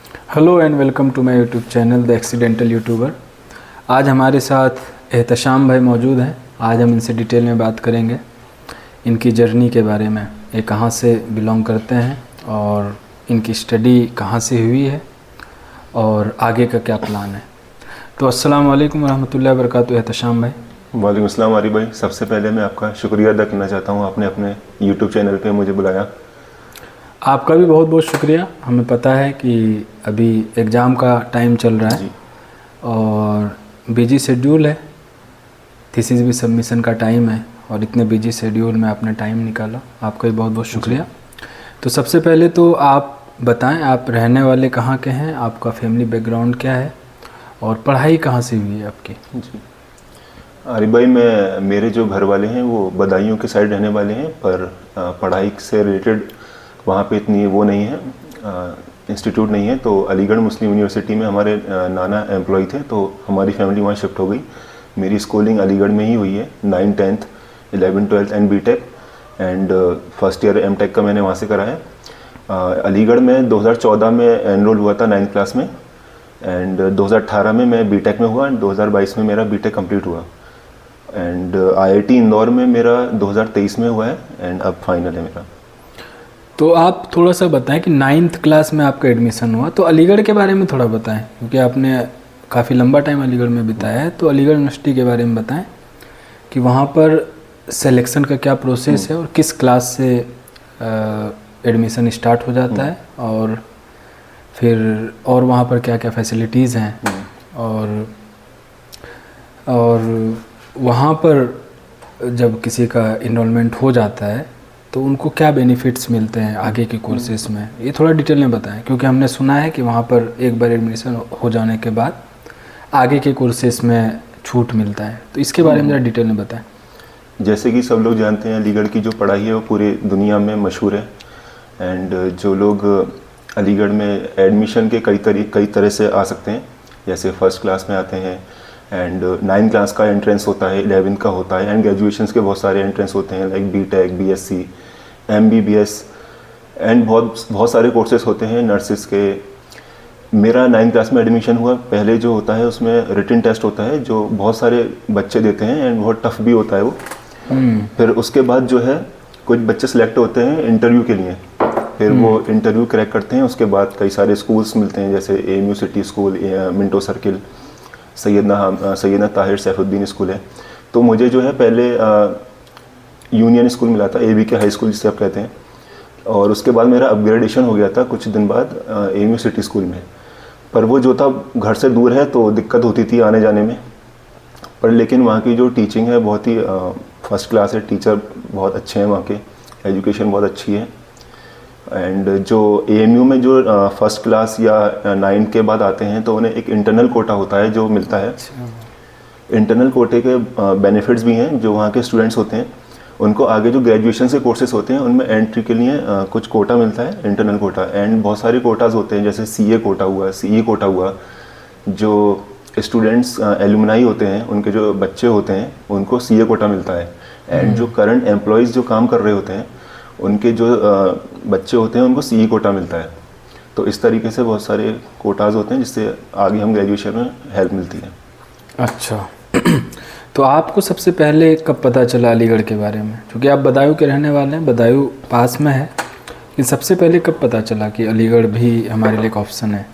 Hello and welcome to my YouTube channel the accidental YouTuber. आज हमारे साथ एहतशाम भाई मौजूद हैं। आज हम इनसे डिटेल में बात करेंगे इनकी जर्नी के बारे में, ये कहाँ से बिलोंग करते हैं और इनकी स्टडी कहाँ से हुई है और आगे का क्या प्लान है। तो अस्सलाम वालेकुम रहमतुल्लाहि व बरकातुहू एहतशाम भाई। वालेकुम अस्सलाम आरिफ भाई। सबसे पहले मैं आपका शुक्रिया अदा करना चाहता हूँ, आपने अपने यूट्यूब चैनल पे मुझे बुलाया। आपका भी बहुत बहुत शुक्रिया। हमें पता है कि अभी एग्ज़ाम का टाइम चल रहा है और बिजी शेड्यूल है, थीसिस भी सबमिशन का टाइम है और इतने बिजी शेड्यूल में आपने टाइम निकाला, आपका भी बहुत बहुत शुक्रिया। तो सबसे पहले तो आप बताएं, आप रहने वाले कहाँ के हैं, आपका फैमिली बैकग्राउंड क्या है और पढ़ाई कहाँ से हुई है आपकी। जी आरिफ भाई, मेरे जो घर वाले हैं वो बदायूं के साइड रहने वाले हैं, पर पढ़ाई से रिलेटेड वहाँ पे इतनी वो नहीं है, इंस्टीट्यूट नहीं है। तो अलीगढ़ मुस्लिम यूनिवर्सिटी में हमारे नाना एम्प्लॉय थे, तो हमारी फैमिली वहाँ शिफ्ट हो गई। मेरी स्कूलिंग अलीगढ़ में ही हुई है, 9, 10th, 11, 12th and B Tech, and first year M Tech का मैंने वहाँ से करा है। अलीगढ़ में 2014 में एनरोल हुआ था 9th क्लास में, एंड 2018 में मैं बीटेक में हुआ, एंड 2022 में मेरा बीटेक कंप्लीट हुआ, एंड आईआईटी इंदौर में मेरा 2023 में हुआ है, एंड अब फाइनल है मेरा। तो आप थोड़ा सा बताएं कि 9th क्लास में आपका एडमिशन हुआ, तो अलीगढ़ के बारे में थोड़ा बताएं, क्योंकि आपने काफ़ी लंबा टाइम अलीगढ़ में बिताया है। तो अलीगढ़ यूनिवर्सिटी के बारे में बताएं कि वहाँ पर सिलेक्शन का क्या प्रोसेस है और किस क्लास से एडमिशन स्टार्ट हो जाता है, और फिर और वहाँ पर क्या क्या फैसिलिटीज़ हैं, और वहाँ पर जब किसी का इनरोलमेंट हो जाता है तो उनको क्या बेनिफिट्स मिलते हैं आगे के कोर्सेज में, ये थोड़ा डिटेल में बताएं। क्योंकि हमने सुना है कि वहाँ पर एक बार एडमिशन हो जाने के बाद आगे के कोर्सेज में छूट मिलता है, तो इसके बारे में ज़रा डिटेल में बताएं। जैसे कि सब लोग जानते हैं, अलीगढ़ की जो पढ़ाई है वो पूरी दुनिया में मशहूर है, एंड जो लोग अलीगढ़ में एडमिशन के कई तरह से आ सकते हैं। जैसे फर्स्ट क्लास में आते हैं, एंड 9th क्लास का एंट्रेंस होता है, 11th का होता है, एंड ग्रेजुएशंस के बहुत सारे एंट्रेंस होते हैं, like B Tech, BSc, MBBS, and बहुत सारे कोर्सेज होते हैं नर्सिस के। मेरा 9th क्लास में एडमिशन हुआ। पहले जो होता है उसमें रिटन टेस्ट होता है जो बहुत सारे बच्चे देते हैं, एंड बहुत टफ भी होता है वो। फिर उसके बाद जो है कुछ बच्चे सिलेक्ट होते हैं इंटरव्यू के लिए, फिर वो इंटरव्यू क्रैक करते हैं। उसके बाद कई सारे स्कूल्स मिलते हैं, जैसे AMU city school, Minto circle, Syedna Tahir Saifuddin school है। तो मुझे जो है पहले यूनियन स्कूल मिला था, एबी के हाई स्कूल जिसे आप कहते हैं, और उसके बाद मेरा अपग्रेडेशन हो गया था कुछ दिन बाद एएमयू सिटी स्कूल में। पर वो जो था घर से दूर है तो दिक्कत होती थी आने जाने में, पर लेकिन वहाँ की जो टीचिंग है बहुत ही फर्स्ट क्लास है, टीचर बहुत अच्छे हैं, वहाँ के एजुकेशन बहुत अच्छी है। एंड जो एएमयू में जो फर्स्ट क्लास या 9th के बाद आते हैं तो उन्हें एक इंटरनल कोटा होता है जो मिलता है। इंटरनल कोटे के बेनिफिट्स भी हैं। जो वहाँ के स्टूडेंट्स होते हैं उनको आगे जो ग्रेजुएशन के कोर्सेज होते हैं उनमें एंट्री के लिए कुछ कोटा मिलता है, इंटरनल कोटा, एंड बहुत सारे कोटाज होते हैं, जैसे सीए कोटा हुआ, सीई कोटा हुआ। जो स्टूडेंट्स एलुमनाई होते हैं, उनके जो बच्चे होते हैं उनको सीए कोटा मिलता है, एंड जो करंट एम्प्लॉयज़ जो काम कर रहे होते हैं उनके जो बच्चे होते हैं उनको सीई कोटा मिलता है। तो इस तरीके से बहुत सारे कोटाज होते हैं जिससे आगे हम ग्रेजुएशन में हेल्प मिलती है। अच्छा तो आपको सबसे पहले कब पता चला अलीगढ़ के बारे में, क्योंकि आप बदायूं के रहने वाले हैं, बदायूं पास में है, लेकिन सबसे पहले कब पता चला कि अलीगढ़ भी हमारे लिए एक ऑप्शन है,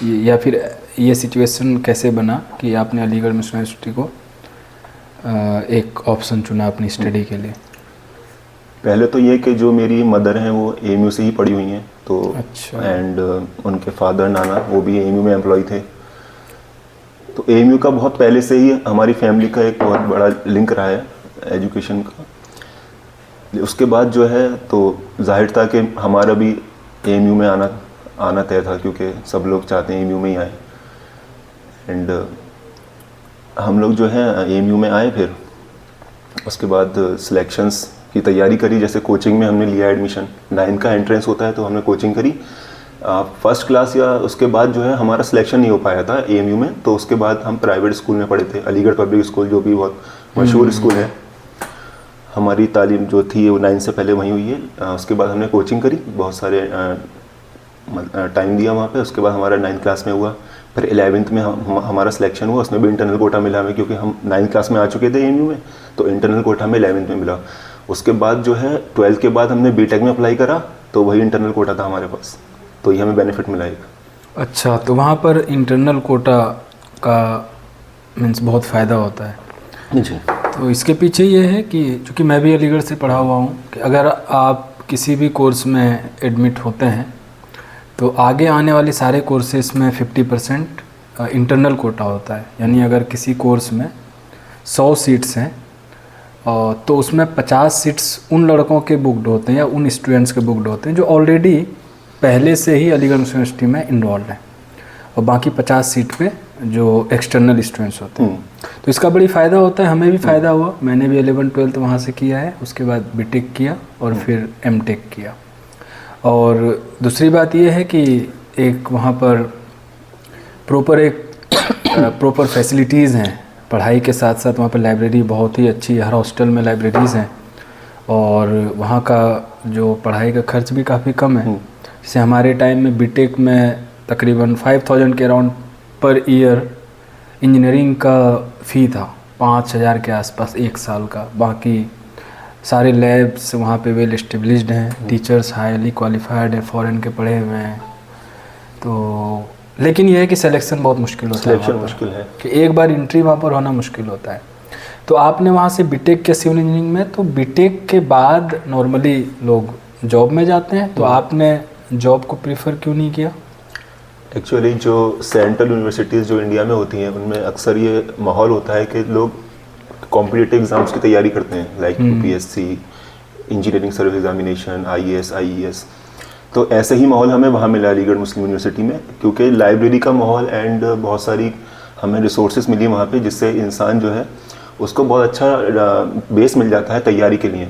या फिर ये सिचुएशन कैसे बना कि आपने अलीगढ़ मुस्लिम यूनिवर्सिटी को एक ऑप्शन चुना अपनी स्टडी के लिए। पहले तो ये कि जो मेरी मदर हैं वो एएमयू से ही पढ़ी हुई हैं, तो अच्छा। एंड उनके फादर नाना वो भी एएमयू में एम्प्लॉय थे। तो एएमयू का बहुत पहले से ही हमारी फैमिली का एक बहुत बड़ा लिंक रहा है एजुकेशन का। उसके बाद जो है तो जाहिर था कि हमारा भी एएमयू में आना तय था, क्योंकि सब लोग चाहते हैं एएमयू में ही आए। एंड हम लोग जो है एएमयू में आए, फिर उसके बाद सिलेक्शंस की तैयारी करी। जैसे कोचिंग में हमने लिया एडमिशन, 9th का एंट्रेंस होता है तो हमने कोचिंग करी। फर्स्ट क्लास या उसके बाद जो है हमारा सिलेक्शन नहीं हो पाया था एएमयू में, तो उसके बाद हम प्राइवेट स्कूल में पढ़े थे, अलीगढ़ पब्लिक स्कूल, जो भी बहुत मशहूर स्कूल है। हमारी तालीम जो थी वो 9th से पहले वहीं हुई है। उसके बाद हमने कोचिंग करी, बहुत सारे टाइम दिया वहाँ पे। उसके बाद हमारा 9th क्लास में हुआ, फिर 11th में हमारा सिलेक्शन हुआ, उसमें भी इंटरनल कोटा मिला हमें, क्योंकि हम 9th क्लास में आ चुके थे एएमयू में, तो इंटरनल कोटा में 11th में मिला। उसके बाद जो है 12th के बाद हमने बीटेक में अप्लाई करा, तो वही इंटरनल कोटा था हमारे पास, तो ये हमें बेनिफिट मिला एक। अच्छा, तो वहाँ पर इंटरनल कोटा का मीन्स बहुत फ़ायदा होता है जी। तो इसके पीछे ये है कि चूँकि मैं भी अलीगढ़ से पढ़ा हुआ हूँ कि अगर आप किसी भी कोर्स में एडमिट होते हैं तो आगे आने वाले सारे कोर्सेज में 50% इंटरनल कोटा होता है। यानी अगर किसी कोर्स में 100 सीट्स हैं तो उसमें 50 सीट्स उन लड़कों के बुकड होते हैं या उन स्टूडेंट्स के बुकड होते हैं जो ऑलरेडी पहले से ही अलीगढ़ यूनिवर्सिटी में इनरोल्ड हैं, और बाकी 50 सीट पे जो एक्सटर्नल स्टूडेंट्स होते हैं। तो इसका बड़ी फ़ायदा होता है, हमें भी फ़ायदा हुआ। मैंने भी 11th-12th वहाँ से किया है, उसके बाद बीटेक किया और फिर एमटेक किया। और दूसरी बात ये है कि एक वहाँ पर प्रॉपर फैसिलिटीज़ हैं। पढ़ाई के साथ साथ वहाँ पर लाइब्रेरी बहुत ही अच्छी है, हर हॉस्टल में लाइब्रेरीज़ हैं, और वहाँ का जो पढ़ाई का खर्च भी काफ़ी कम है। जैसे हमारे टाइम में बीटेक में तकरीबन 5000 के अराउंड पर ईयर इंजीनियरिंग का फ़ी था, 5000 के आसपास एक साल का। बाकी सारे लैब्स वहाँ पे वेल एस्टेब्लिश्ड हैं, टीचर्स हाईली क्वालिफाइड हैं, फॉरेन के पढ़े हुए हैं। तो लेकिन यह है कि सिलेक्शन बहुत मुश्किल होता है, सिलेक्शन मुश्किल है कि एक बार एंट्री वहाँ पर होना मुश्किल होता है। तो आपने वहाँ से बीटेक किया सिविल इंजीनियरिंग में, तो बीटेक के बाद नॉर्मली लोग जॉब में जाते हैं, तो आपने जॉब को प्रीफर क्यों नहीं किया? एक्चुअली जो सेंट्रल यूनिवर्सिटीज़ जो इंडिया में होती हैं उनमें अक्सर ये माहौल होता है कि लोग कॉम्पिटिटिव एग्ज़ाम्स की तैयारी करते हैं, like UPSC, engineering service examination, IAS, IES. तो ऐसे ही माहौल हमें वहाँ मिला अलीगढ़ मुस्लिम यूनिवर्सिटी में, क्योंकि लाइब्रेरी का माहौल एंड बहुत सारी हमें रिसोर्सेज मिली वहाँ पे, जिससे इंसान जो है उसको बहुत अच्छा बेस मिल जाता है तैयारी के लिए।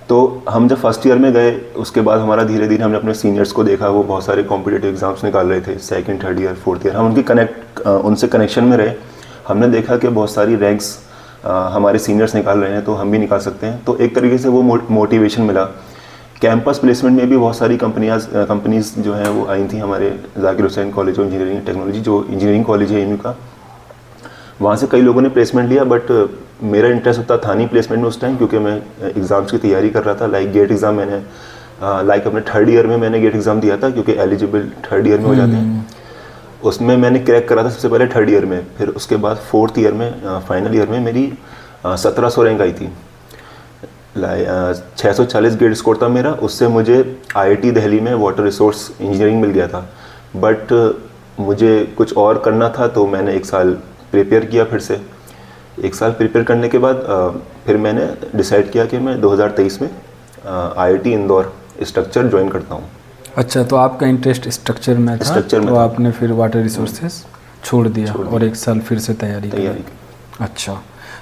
तो हम जब फर्स्ट ईयर में गए, उसके बाद हमारा धीरे धीरे हमने अपने सीनियर्स को देखा, वो बहुत सारे कॉम्पिटिटिव एग्जाम्स निकाल रहे थे, 2nd, 3rd year, 4th year. हम उनसे कनेक्शन में रहे। हमने देखा कि बहुत सारी रैंक्स हमारे सीनियर्स निकाल रहे हैं, तो हम भी निकाल सकते हैं। तो एक तरीके से वो मोटिवेशन मिला। कैंपस प्लेसमेंट में भी बहुत सारी कंपनीज जो हैं वो आई थी हमारे Zakir Hussain college of engineering technology, जो इंजीनियरिंग कॉलेज है एएमयू का। वहाँ से कई लोगों ने प्लेसमेंट लिया, बट मेरा इंटरेस्ट उतना था नहीं प्लेसमेंट में उस टाइम, क्योंकि मैं एग्ज़ाम्स की तैयारी कर रहा था। लाइक गेट एग्ज़ाम मैंने अपने 3rd ईयर में मैंने गेट एग्ज़ाम दिया था, क्योंकि एलिजिबल 3rd ईयर में हो जाते हैं। उसमें मैंने क्रैक करा था सबसे पहले 3rd ईयर में। फिर उसके बाद 4th ईयर में फाइनल ईयर में मेरी 1700 रैंक आई थी। 640 गेट स्कोर था मेरा। उससे मुझे आईआईटी दिल्ली में वाटर रिसोर्स इंजीनियरिंग मिल गया था, बट मुझे कुछ और करना था, तो मैंने 1 साल प्रिपेयर किया। फिर से 1 साल प्रिपेयर करने के बाद फिर मैंने डिसाइड किया कि मैं 2023 में आईआईटी इंदौर स्ट्रक्चर ज्वाइन करता हूँ। अच्छा, तो आपका इंटरेस्ट स्ट्रक्चर में था, तो आपने फिर वाटर रिसोर्सेज छोड़ दिया और 1 साल फिर से तैयारी की। अच्छा,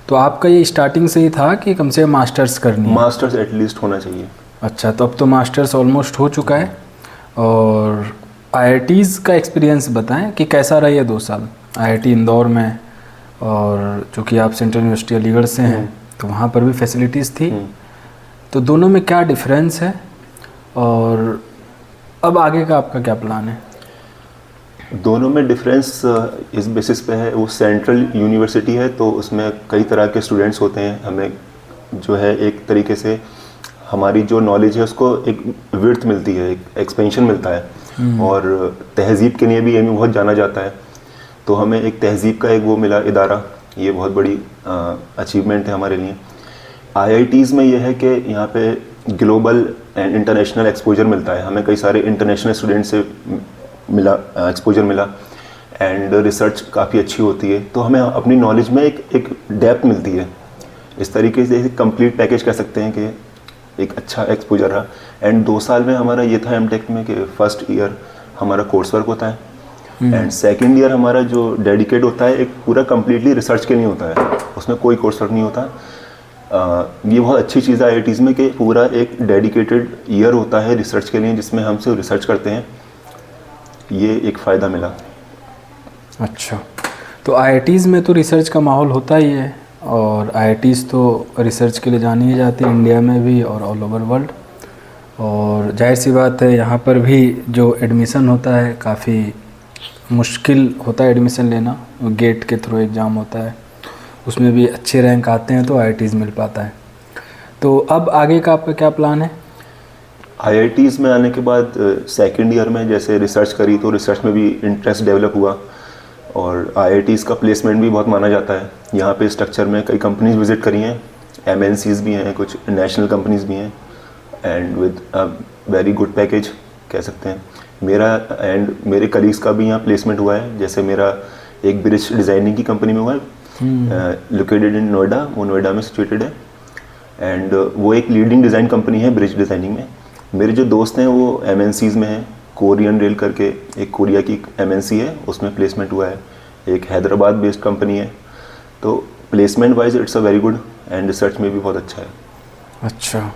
तो आपका ये स्टार्टिंग से ही था कि कम से कम मास्टर्स करनी है? मास्टर्स एटलीस्ट होना चाहिए। अच्छा, तो अब तो मास्टर्स ऑलमोस्ट हो चुका है। और आईआईटीज़ का एक्सपीरियंस बताएं कि कैसा रहा ये 2 साल आईआईटी इंदौर में, और चूँकि आप सेंट्रल यूनिवर्सिटी अलीगढ़ से हैं तो वहाँ पर भी फैसिलिटीज़ थी, तो दोनों में क्या डिफरेंस है और अब आगे का आपका क्या प्लान है? दोनों में डिफरेंस इस बेसिस पे है, वो सेंट्रल यूनिवर्सिटी है तो उसमें कई तरह के स्टूडेंट्स होते हैं। हमें जो है एक तरीके से हमारी जो नॉलेज है उसको एक विड्थ मिलती है, एक एक्सपेंशन मिलता है, और तहज़ीब के लिए भी एएमयू बहुत जाना जाता है। तो हमें एक तहज़ीब का एक वो मिला इदारा, ये बहुत बड़ी अचीवमेंट है हमारे लिए। आईआईटीज़ में यह है कि यहाँ पे ग्लोबल एंड इंटरनेशनल एक्सपोजर मिलता है। हमें कई सारे इंटरनेशनल स्टूडेंट से एक्सपोजर मिला, एंड रिसर्च काफ़ी अच्छी होती है, तो हमें अपनी नॉलेज में एक डेप्थ मिलती है। इस तरीके से एक कंप्लीट पैकेज कह सकते हैं कि एक अच्छा एक्सपोजर रहा। एंड 2 साल में हमारा ये था एमटेक में कि फर्स्ट ईयर हमारा कोर्स वर्क होता है, एंड 2nd ईयर हमारा जो डेडिकेट होता है एक पूरा कम्प्लीटली रिसर्च के लिए होता है, उसमें कोई कोर्स वर्क नहीं होता। ये बहुत अच्छी चीज़ है आईआईटीज़ में कि पूरा एक डेडिकेटेड ईयर होता है रिसर्च के लिए, जिसमें हम सिर्फ रिसर्च करते हैं। ये एक फ़ायदा मिला। अच्छा, तो आईआईटीज़ में तो रिसर्च का माहौल होता ही है, और आईआईटीज़ तो रिसर्च के लिए जानी ही जाती है इंडिया में भी और ऑल ओवर वर्ल्ड। और जाहिर सी बात है यहाँ पर भी जो एडमिशन होता है काफ़ी मुश्किल होता है एडमिशन लेना, गेट के थ्रू एग्ज़ाम होता है, उसमें भी अच्छे रैंक आते हैं तो IITs मिल पाता है। तो अब आगे का आपका क्या प्लान है? IITs में आने के बाद सेकेंड ईयर में जैसे रिसर्च करी तो रिसर्च में भी इंटरेस्ट डेवलप हुआ और IITs का प्लेसमेंट भी बहुत माना जाता है। यहाँ पे स्ट्रक्चर में कई कंपनीज विज़िट करी हैं, MNCs भी हैं, कुछ नेशनल कंपनीज भी हैं and with a very good package कह सकते हैं। मेरा एंड मेरे कलीग्स का भी यहाँ प्लेसमेंट हुआ है। जैसे मेरा एक ब्रिज डिज़ाइनिंग की कंपनी में हुआ है, लोकेटेड इन नोएडा, वो नोएडा में सिचुएटेड है एंड वो एक लीडिंग डिज़ाइन कंपनी है ब्रिज डिज़ाइनिंग में। मेरे जो दोस्त हैं वो MNCs में हैं, कोरियन रेल करके एक कोरिया की MNC है, उसमें प्लेसमेंट हुआ है। एक हैदराबाद बेस्ड कंपनी है, तो placement wise it's a very good and research में भी बहुत अच्छा है। अच्छा,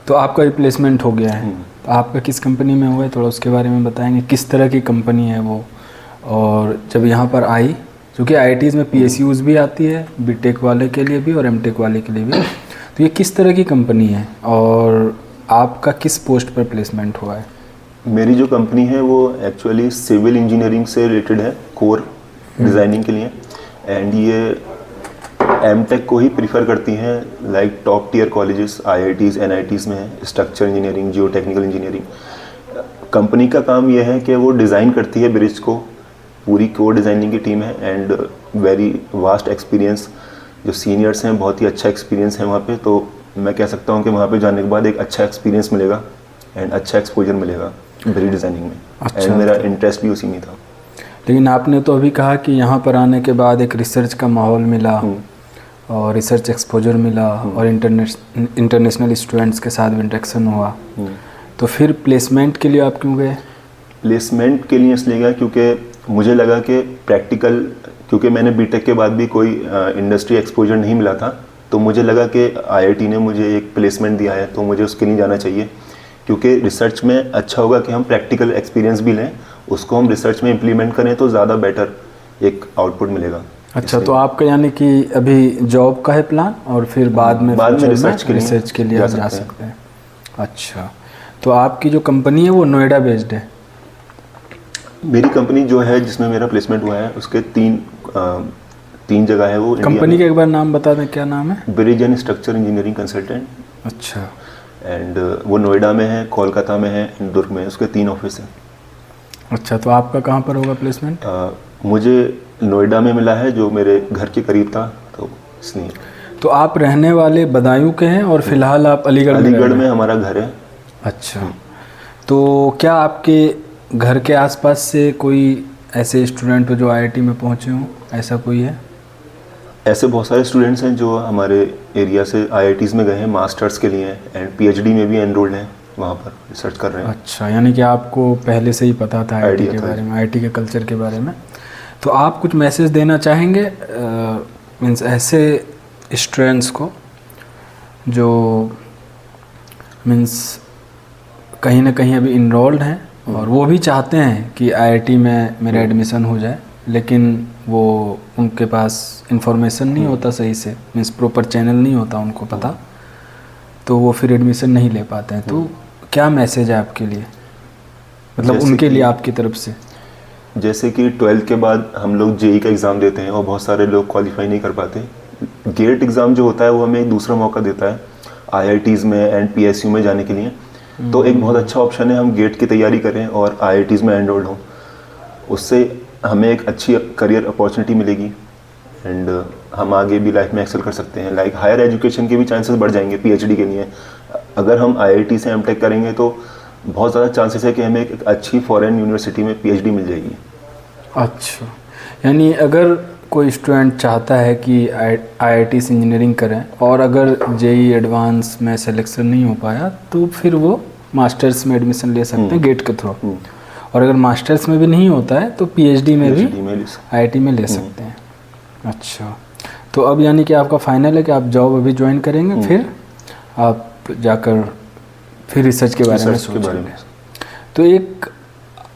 तो आपका रिप्लेसमेंट हो गया है, तो आपका किस कंपनी में हुआ है, थोड़ा उसके बारे में बताएंगे, किस तरह की कंपनी है वो? और जब यहाँ पर आई, क्योंकि IITs में PSUs भी आती है BTech वाले के लिए भी और MTech वाले के लिए भी, तो ये किस तरह की कंपनी है और आपका किस पोस्ट पर प्लेसमेंट हुआ है? मेरी जो कंपनी है वो एक्चुअली सिविल इंजीनियरिंग से रिलेटेड है, कोर डिज़ाइनिंग के लिए, एंड ये MTech को ही प्रीफर करती हैं, like top tier colleges IITs NITs में है, structure engineering, geo technical engineering. Company का काम यह है कि वो डिज़ाइन करती है ब्रिज को, पूरी कोर डिज़ाइनिंग की टीम है एंड वेरी वास्ट एक्सपीरियंस, जो सीनियर्स हैं बहुत ही अच्छा एक्सपीरियंस है वहाँ पे। तो मैं कह सकता हूँ कि वहाँ पे जाने के बाद एक अच्छा एक्सपीरियंस मिलेगा एंड अच्छा एक्सपोजर मिलेगा ब्रिज डिज़ाइनिंग में। अच्छा, एंड मेरा इंटरेस्ट भी उसी में था। लेकिन आपने तो अभी कहा कि यहाँ पर आने के बाद एक रिसर्च का माहौल मिला और रिसर्च एक्सपोजर मिला और इंटरनेशनल स्टूडेंट्स के साथ भी इंटरेक्शन हुआ, तो फिर प्लेसमेंट के लिए आप क्यों गए? प्लेसमेंट के लिए इसलिए गया क्योंकि मुझे लगा कि प्रैक्टिकल, क्योंकि मैंने BTech के बाद भी कोई इंडस्ट्री एक्सपोजर नहीं मिला था, तो मुझे लगा कि IIT ने मुझे एक प्लेसमेंट दिया है तो मुझे उसके लिए जाना चाहिए, क्योंकि रिसर्च में अच्छा होगा कि हम प्रैक्टिकल एक्सपीरियंस भी लें, उसको हम रिसर्च में इम्प्लीमेंट करें तो ज़्यादा बेटर एक आउटपुट मिलेगा। अच्छा, तो आपका यानी कि अभी जॉब का है प्लान और फिर बाद में रिसर्च के लिए आप जा सकते हैं। अच्छा, तो आपकी जो कंपनी है वो नोएडा बेस्ड है? मेरी कंपनी जो है जिसमें मेरा प्लेसमेंट हुआ है उसके तीन जगह है। वो कंपनी का एक बार नाम बता दें, क्या नाम है? Bridge and structure engineering consultant. अच्छा, एंड वो नोएडा में है, कोलकाता में है, दुर्ग में है, उसके 3 ऑफिस हैं। अच्छा, तो आपका कहाँ पर होगा प्लेसमेंट? मुझे नोएडा में मिला है जो मेरे घर के करीब था, तो इसलिए। तो आप रहने वाले बदायूं के हैं और फिलहाल आप अलीगढ़ में हमारा घर है। अच्छा, तो क्या आपके घर के आसपास से कोई ऐसे स्टूडेंट जो IIT में पहुंचे हों, ऐसा कोई है? ऐसे बहुत सारे स्टूडेंट्स हैं जो हमारे एरिया से IITs में गए हैं मास्टर्स के लिए एंड PhD में भी एनरोल्ड हैं, वहाँ पर रिसर्च कर रहे हैं। अच्छा, यानी कि आपको पहले से ही पता था IIT के बारे में, IIT के कल्चर के बारे में। तो आप कुछ मैसेज देना चाहेंगे मीन्स ऐसे स्टूडेंट्स को जो मीन्स कहीं ना कहीं अभी इनरोल्ड हैं और वो भी चाहते हैं कि IIT में मेरा एडमिशन हो जाए, लेकिन वो उनके पास इंफॉर्मेशन नहीं होता सही से, मीन्स प्रॉपर चैनल नहीं होता उनको पता, तो वो फिर एडमिशन नहीं ले पाते हैं। तो क्या मैसेज है आपके लिए, मतलब उनके लिए आपकी तरफ से? जैसे कि 12th के बाद हम लोग JEE का एग्ज़ाम देते हैं और बहुत सारे लोग क्वालिफाई नहीं कर पाते। गेट एग्ज़ाम जो होता है वो हमें एक दूसरा मौका देता है IITs में एंड PSU में जाने के लिए। तो एक बहुत अच्छा ऑप्शन है हम गेट की तैयारी करें और IITs में एनरोल्ड हों, उससे हमें एक अच्छी करियर अपॉर्चुनिटी मिलेगी एंड हम आगे भी लाइफ में एक्सेल कर सकते हैं। लाइक हायर एजुकेशन के भी चांसेस बढ़ जाएंगे PhD के लिए। अगर हम IIT से MTech करेंगे तो बहुत ज़्यादा चांसेस है कि हमें एक अच्छी फॉरेन यूनिवर्सिटी में PhD मिल जाएगी। अच्छा, यानी अगर कोई स्टूडेंट चाहता है कि IIT से इंजीनियरिंग करें और अगर JEE एडवांस में सिलेक्शन नहीं हो पाया तो फिर वो मास्टर्स में एडमिशन ले सकते हैं गेट के थ्रू, और अगर मास्टर्स में भी नहीं होता है तो PhD में भी IIT में ले सकते हैं। अच्छा, तो अब यानी कि आपका फाइनल है कि आप जॉब अभी ज्वाइन करेंगे, फिर आप जाकर फिर रिसर्च के बारे में सोचेंगे। तो एक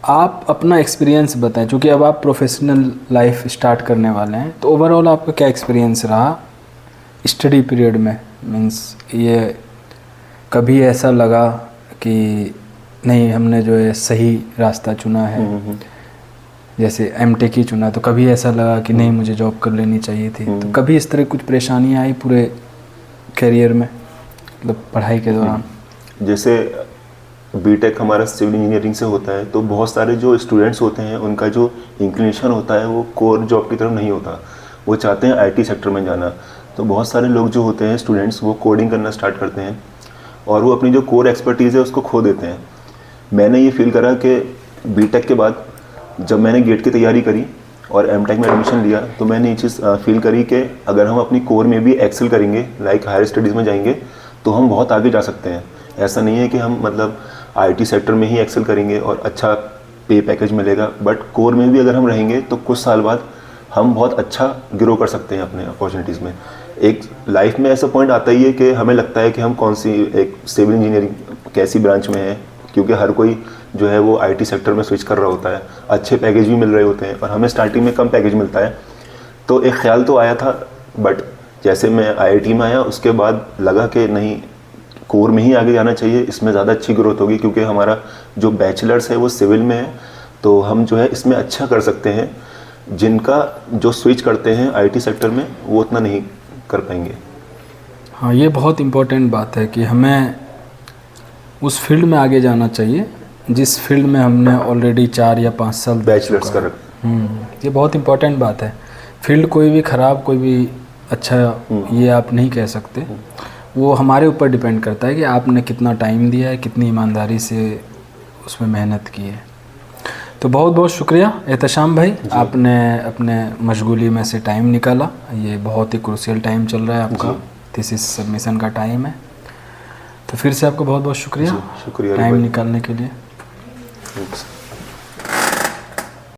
आप अपना एक्सपीरियंस बताएं, क्योंकि अब आप प्रोफेशनल लाइफ स्टार्ट करने वाले हैं, तो ओवरऑल आपका क्या एक्सपीरियंस रहा स्टडी पीरियड में? मीन्स ये कभी ऐसा लगा कि नहीं हमने जो है सही रास्ता चुना है, जैसे एमटेक ही चुना, तो कभी ऐसा लगा कि नहीं मुझे जॉब कर लेनी चाहिए थी? तो कभी इस तरह कुछ परेशानियाँ आई पूरे करियर में, मतलब पढ़ाई के दौरान? जैसे बीटेक हमारा सिविल इंजीनियरिंग से होता है, तो बहुत सारे जो स्टूडेंट्स होते हैं उनका जो इंक्लिनेशन होता है वो कोर जॉब की तरफ नहीं होता, वो चाहते हैं आईटी सेक्टर में जाना। तो बहुत सारे लोग जो होते हैं स्टूडेंट्स, वो कोडिंग करना स्टार्ट करते हैं और वो अपनी जो कोर एक्सपर्टीज़ है उसको खो देते हैं। मैंने ये फील करा कि बीटेक के बाद जब मैंने गेट की तैयारी करी और एमटेक में एडमिशन लिया, तो मैंने ये चीज़ फील करी कि अगर हम अपनी कोर में भी एक्सेल करेंगे, लाइक हायर स्टडीज़ में जाएंगे, तो हम बहुत आगे जा सकते हैं। ऐसा नहीं है कि हम मतलब आईटी सेक्टर में ही एक्सेल करेंगे और अच्छा पे पैकेज मिलेगा, बट कोर में भी अगर हम रहेंगे तो कुछ साल बाद हम बहुत अच्छा ग्रो कर सकते हैं अपने अपॉर्चुनिटीज़ में। एक लाइफ में ऐसा पॉइंट आता ही है कि हमें लगता है कि हम कौन सी एक सिविल इंजीनियरिंग कैसी ब्रांच में है, क्योंकि हर कोई जो है वो आईटी सेक्टर में स्विच कर रहा होता है, अच्छे पैकेज भी मिल रहे होते हैं और हमें स्टार्टिंग में कम पैकेज मिलता है। तो एक ख्याल तो आया था, बट जैसे मैं आईआईटी में आया उसके बाद लगा कि नहीं, कोर में ही आगे जाना चाहिए, इसमें ज़्यादा अच्छी ग्रोथ होगी, क्योंकि हमारा जो बैचलर्स है वो सिविल में है, तो हम जो है इसमें अच्छा कर सकते हैं। जिनका जो स्विच करते हैं आईटी सेक्टर में वो उतना नहीं कर पाएंगे। हाँ, ये बहुत इम्पोर्टेंट बात है कि हमें उस फील्ड में आगे जाना चाहिए जिस फील्ड में हमने ऑलरेडी 4 या 5 साल बैचलर्स कर। ये बहुत इम्पोर्टेंट बात है। फील्ड कोई भी ख़राब कोई भी अच्छा ये आप नहीं कह सकते, वो हमारे ऊपर डिपेंड करता है कि आपने कितना टाइम दिया है, कितनी ईमानदारी से उसमें मेहनत की है। तो बहुत बहुत शुक्रिया एहतशाम भाई, आपने अपने मशगूली में से टाइम निकाला। ये बहुत ही क्रूशियल टाइम चल रहा है आपका, थीसिस सबमिशन का टाइम है। तो फिर से आपको बहुत बहुत शुक्रिया शुक्रिया टाइम निकालने के लिए।